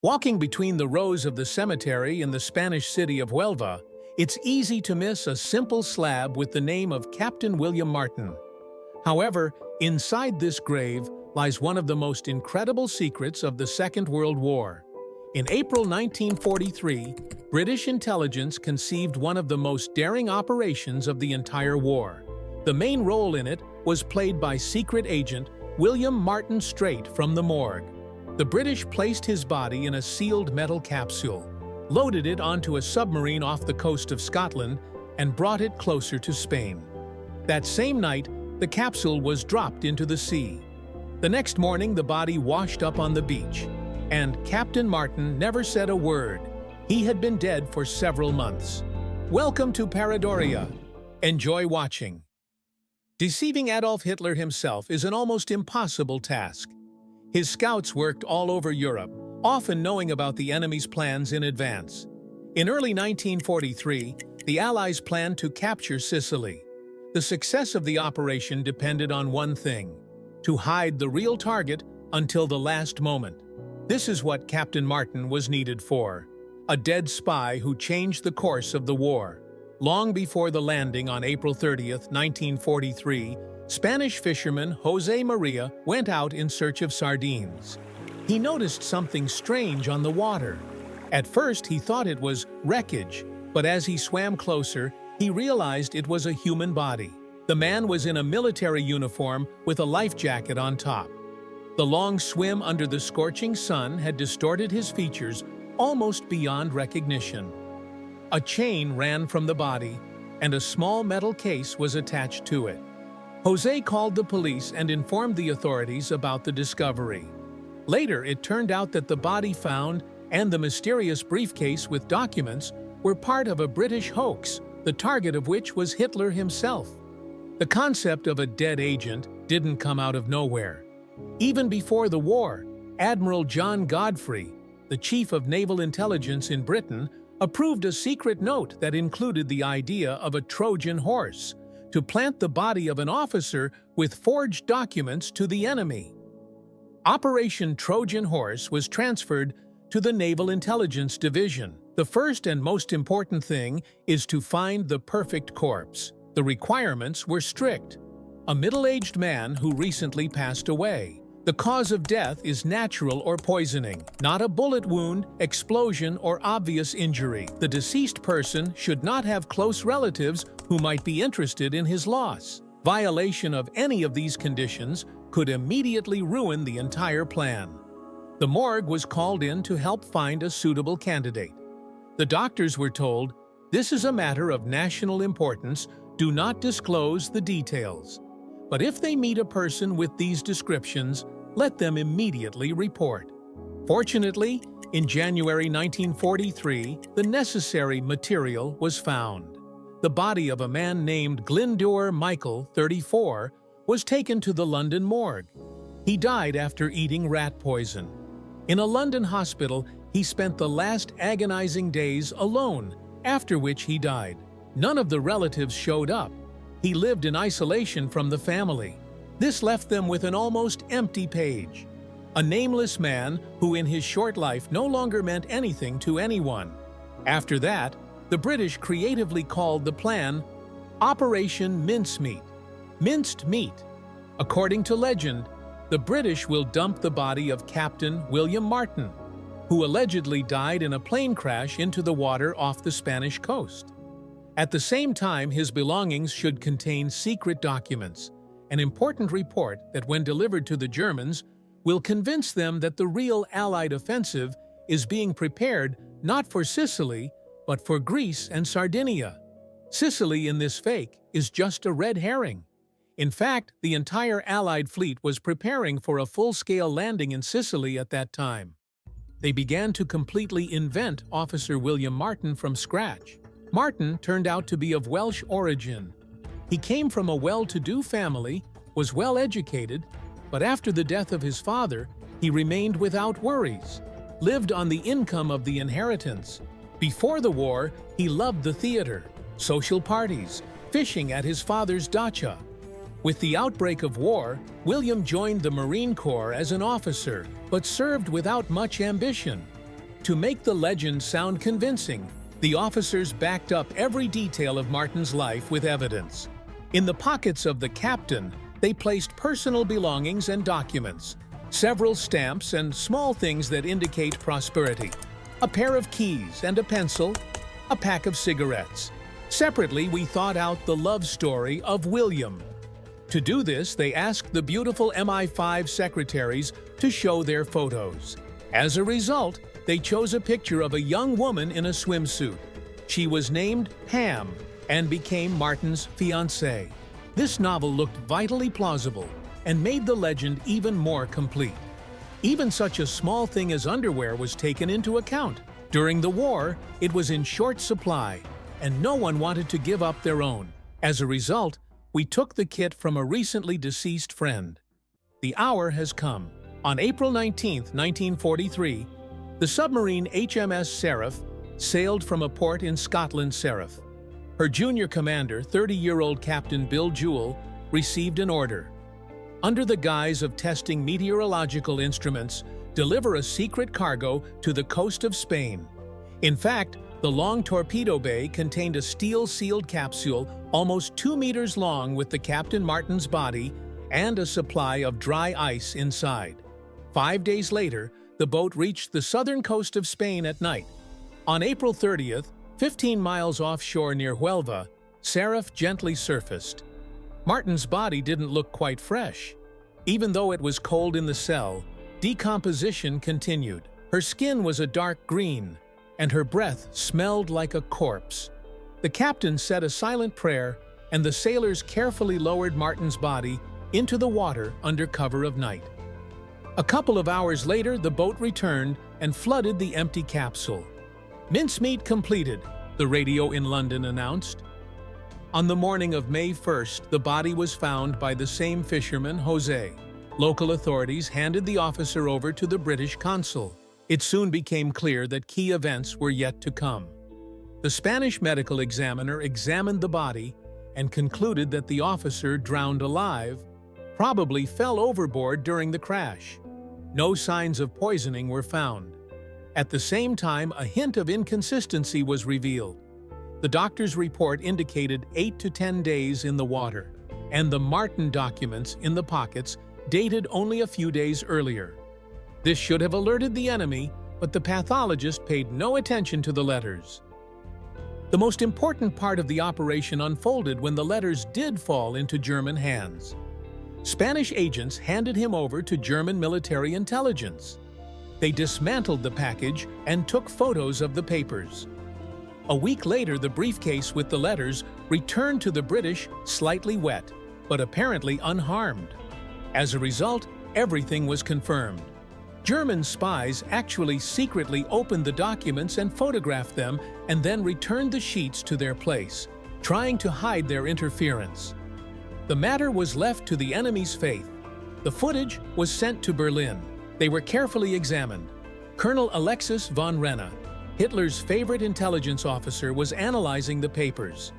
Walking between the rows of the cemetery in the Spanish city of Huelva, it's easy to miss a simple slab with the name of Captain William Martin. However, inside this grave lies one of the most incredible secrets of the Second World War. In April 1943, British intelligence conceived one of the most daring operations of the entire war. The main role in it was played by secret agent William Martin straight from the morgue. The British placed his body in a sealed metal capsule, loaded it onto a submarine off the coast of Scotland, and brought it closer to Spain. That same night, the capsule was dropped into the sea. The next morning, the body washed up on the beach, and Captain Martin never said a word. He had been dead for several months. Welcome to Paradoria. Enjoy watching. Deceiving Adolf Hitler himself is an almost impossible task. His scouts worked all over Europe, often knowing about the enemy's plans in advance. In early 1943, the Allies planned to capture Sicily. The success of the operation depended on one thing: to hide the real target until the last moment. This is what Captain Martin was needed for: a dead spy who changed the course of the war. Long before the landing on April 30th, 1943, Spanish fisherman José María went out in search of sardines. He noticed something strange on the water. At first, he thought it was wreckage, but as he swam closer, he realized it was a human body. The man was in a military uniform with a life jacket on top. The long swim under the scorching sun had distorted his features almost beyond recognition. A chain ran from the body, and a small metal case was attached to it. José called the police and informed the authorities about the discovery. Later, it turned out that the body found and the mysterious briefcase with documents were part of a British hoax, the target of which was Hitler himself. The concept of a dead agent didn't come out of nowhere. Even before the war, Admiral John Godfrey, the chief of naval intelligence in Britain, approved a secret note that included the idea of a Trojan horse to plant the body of an officer with forged documents to the enemy. Operation Trojan Horse was transferred to the Naval Intelligence Division. The first and most important thing is to find the perfect corpse. The requirements were strict: a middle-aged man who recently passed away. The cause of death is natural or poisoning, not a bullet wound, explosion, or obvious injury. The deceased person should not have close relatives who might be interested in his loss. Violation of any of these conditions could immediately ruin the entire plan. The morgue was called in to help find a suitable candidate. The doctors were told, "This is a matter of national importance. Do not disclose the details. But if they meet a person with these descriptions, let them immediately report." Fortunately, in January 1943, the necessary material was found. The body of a man named Glyndŵr Michael, 34, was taken to the London morgue. He died after eating rat poison. In a London hospital, he spent the last agonizing days alone, after which he died. None of the relatives showed up. He lived in isolation from the family. This left them with an almost empty page. A nameless man who in his short life no longer meant anything to anyone. After that, the British creatively called the plan Operation Mincemeat. Minced meat. According to legend, the British will dump the body of Captain William Martin, who allegedly died in a plane crash into the water off the Spanish coast. At the same time, his belongings should contain secret documents, an important report that, when delivered to the Germans, will convince them that the real Allied offensive is being prepared not for Sicily, but for Greece and Sardinia. Sicily in this fake is just a red herring. In fact, the entire Allied fleet was preparing for a full-scale landing in Sicily at that time. They began to completely invent Officer William Martin from scratch. Martin turned out to be of Welsh origin. He came from a well-to-do family, was well-educated, but after the death of his father, he remained without worries, lived on the income of the inheritance. Before the war, he loved the theater, social parties, fishing at his father's dacha. With the outbreak of war, William joined the Marine Corps as an officer, but served without much ambition. To make the legend sound convincing, the officers backed up every detail of Martin's life with evidence. In the pockets of the captain, they placed personal belongings and documents, several stamps and small things that indicate prosperity, a pair of keys and a pencil, a pack of cigarettes. Separately, we thought out the love story of William. To do this, they asked the beautiful MI5 secretaries to show their photos. As a result, they chose a picture of a young woman in a swimsuit. She was named Pam and became Martin's fiancée. This novel looked vitally plausible and made the legend even more complete. Even such a small thing as underwear was taken into account. During the war, it was in short supply, and no one wanted to give up their own. As a result, we took the kit from a recently deceased friend. The hour has come. On April 19, 1943, the submarine HMS Seraph sailed from a port in Scotland, Seraph. Her junior commander, 30-year-old Captain Bill Jewell, received an order. Under the guise of testing meteorological instruments, deliver a secret cargo to the coast of Spain. In fact, the long torpedo bay contained a steel-sealed capsule almost 2 meters long with the Captain Martin's body and a supply of dry ice inside. 5 days later, the boat reached the southern coast of Spain at night. On April 30th, 15 miles offshore near Huelva, Seraph gently surfaced. Martin's body didn't look quite fresh. Even though it was cold in the cell, decomposition continued. Her skin was a dark green, and her breath smelled like a corpse. The captain said a silent prayer, and the sailors carefully lowered Martin's body into the water under cover of night. A couple of hours later, the boat returned and flooded the empty capsule. "Mincemeat completed," the radio in London announced. On the morning of May 1st, the body was found by the same fisherman, Jose. Local authorities handed the officer over to the British consul. It soon became clear that key events were yet to come. The Spanish medical examiner examined the body and concluded that the officer, drowned alive, probably fell overboard during the crash. No signs of poisoning were found. At the same time, a hint of inconsistency was revealed. The doctor's report indicated 8 to 10 days in the water, and the Martin documents in the pockets dated only a few days earlier. This should have alerted the enemy, but the pathologist paid no attention to the letters. The most important part of the operation unfolded when the letters did fall into German hands. Spanish agents handed him over to German military intelligence. They dismantled the package and took photos of the papers. A week later, the briefcase with the letters returned to the British slightly wet, but apparently unharmed. As a result, everything was confirmed. German spies actually secretly opened the documents and photographed them and then returned the sheets to their place, trying to hide their interference. The matter was left to the enemy's faith. The footage was sent to Berlin. They were carefully examined. Colonel Alexis von Renne, Hitler's favorite intelligence officer, was analyzing the papers.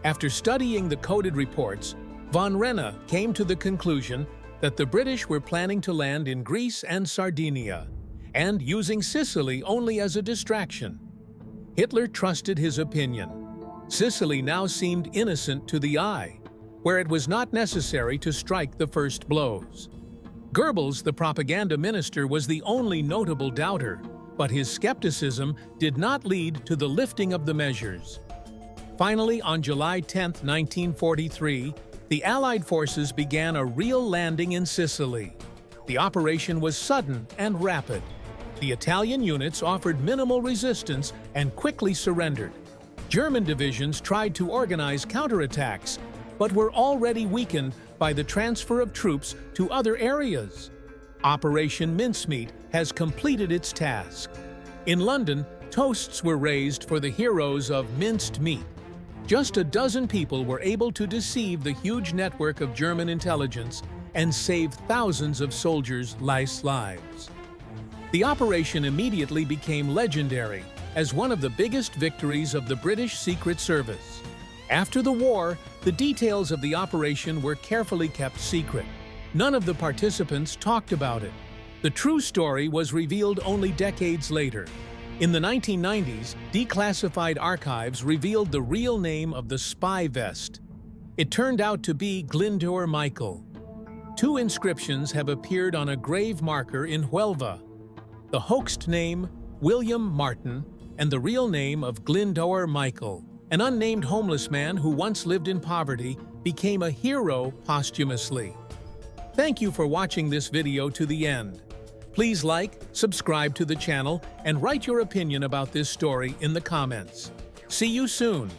After studying the coded reports, von Renne came to the conclusion that the British were planning to land in Greece and Sardinia, and using Sicily only as a distraction. Hitler trusted his opinion. Sicily now seemed innocent to the eye, where it was not necessary to strike the first blows. Goebbels, the propaganda minister, was the only notable doubter, but his skepticism did not lead to the lifting of the measures. Finally, on July 10, 1943, the Allied forces began a real landing in Sicily. The operation was sudden and rapid. The Italian units offered minimal resistance and quickly surrendered. German divisions tried to organize counterattacks, but were already weakened by the transfer of troops to other areas. Operation Mincemeat has completed its task. In London, toasts were raised for the heroes of minced meat. Just a dozen people were able to deceive the huge network of German intelligence and save thousands of soldiers' lives. The operation immediately became legendary as one of the biggest victories of the British Secret Service. After the war, the details of the operation were carefully kept secret. None of the participants talked about it. The true story was revealed only decades later. In the 1990s, declassified archives revealed the real name of the spy vest. It turned out to be Glyndŵr Michael. Two inscriptions have appeared on a grave marker in Huelva. The hoaxed name, William Martin, and the real name of Glyndŵr Michael. An unnamed homeless man who once lived in poverty became a hero posthumously. Thank you for watching this video to the end. Please like, subscribe to the channel, and write your opinion about this story in the comments. See you soon!